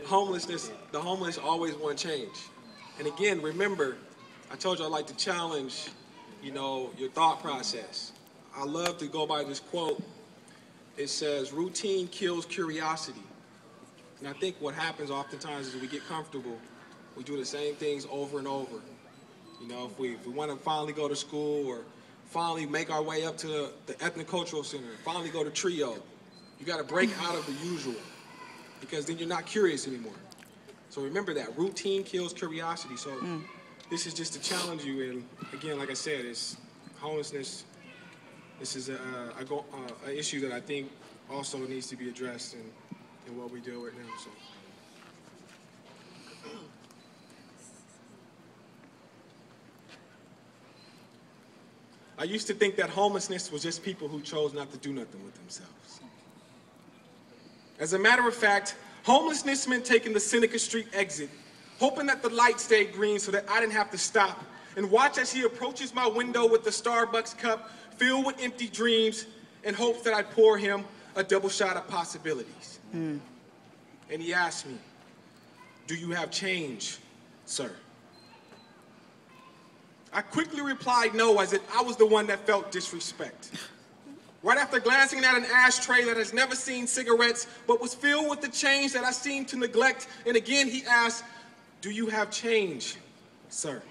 the homeless always want change. And again, remember, I told you I like to challenge, your thought process. I love to go by this quote. It says, routine kills curiosity. And I think what happens oftentimes is we get comfortable. We do the same things over and over. If we want to finally go to school or finally make our way up to the ethnocultural center, finally go to Trio, you got to break out of the usual because then you're not curious anymore. So remember that. Routine kills curiosity. So this is just to challenge you. And again, like I said, it's homelessness. This is an issue that I think also needs to be addressed in what we deal with now. So. I used to think that homelessness was just people who chose not to do nothing with themselves. As a matter of fact, homelessness meant taking the Seneca Street exit, hoping that the light stayed green so that I didn't have to stop and watch as he approaches my window with the Starbucks cup filled with empty dreams in hopes that I'd pour him a double shot of possibilities. And he asked me, "Do you have change, sir?" I quickly replied no, as if I was the one that felt disrespect. Right after glancing at an ashtray that has never seen cigarettes, but was filled with the change that I seemed to neglect, and again he asked, "Do you have change, sir?"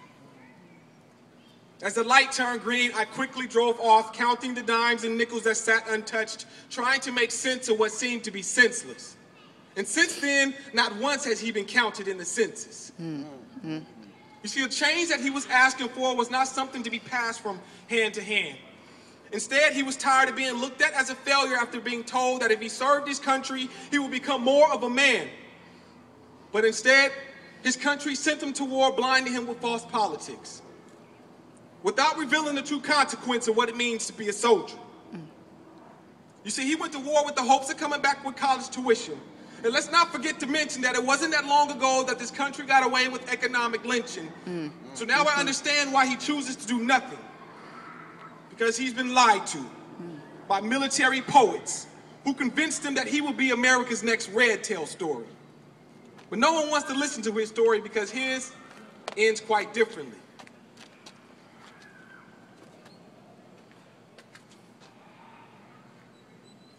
As the light turned green, I quickly drove off, counting the dimes and nickels that sat untouched, trying to make sense of what seemed to be senseless. And since then, not once has he been counted in the census. You see, the change that he was asking for was not something to be passed from hand to hand. Instead, he was tired of being looked at as a failure after being told that if he served his country, he would become more of a man. But instead, his country sent him to war, blinding him with false politics, without revealing the true consequence of what it means to be a soldier. You see, he went to war with the hopes of coming back with college tuition. And let's not forget to mention that it wasn't that long ago that this country got away with economic lynching. So now I understand why he chooses to do nothing. Because he's been lied to by military poets who convinced him that he will be America's next Red Tail story. But no one wants to listen to his story because his ends quite differently.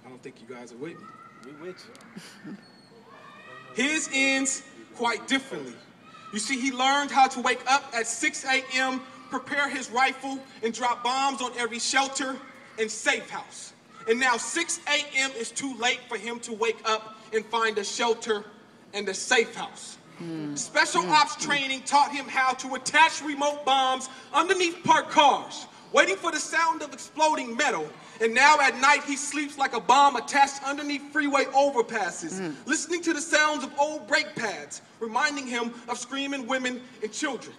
I don't think you guys are with me. We with you. His ends quite differently. You see, he learned how to wake up at 6 a.m., prepare his rifle, and drop bombs on every shelter and safe house. And now 6 a.m. is too late for him to wake up and find a shelter and a safe house. Special ops training taught him how to attach remote bombs underneath parked cars, waiting for the sound of exploding metal. And now at night, he sleeps like a bomb attached underneath freeway overpasses, listening to the sounds of old brake pads, reminding him of screaming women and children.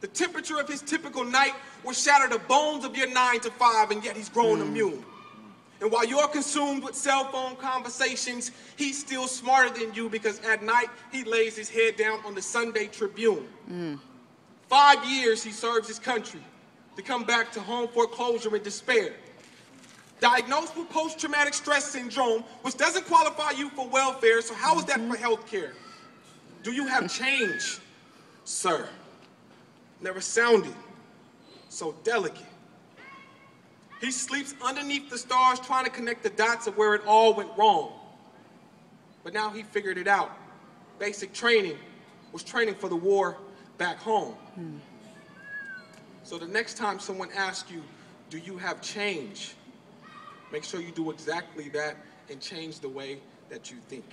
The temperature of his typical night will shatter the bones of your 9 to 5, and yet he's grown immune. And while you're consumed with cell phone conversations, he's still smarter than you because at night, he lays his head down on the Sunday Tribune. 5 years he serves his country to come back to home foreclosure in despair. Diagnosed with post-traumatic stress syndrome, which doesn't qualify you for welfare, so how is that for health care? Do you have change, sir? Never sounded so delicate. He sleeps underneath the stars trying to connect the dots of where it all went wrong. But now he figured it out. Basic training was training for the war back home. So the next time someone asks you, do you have change? Make sure you do exactly that and change the way that you think.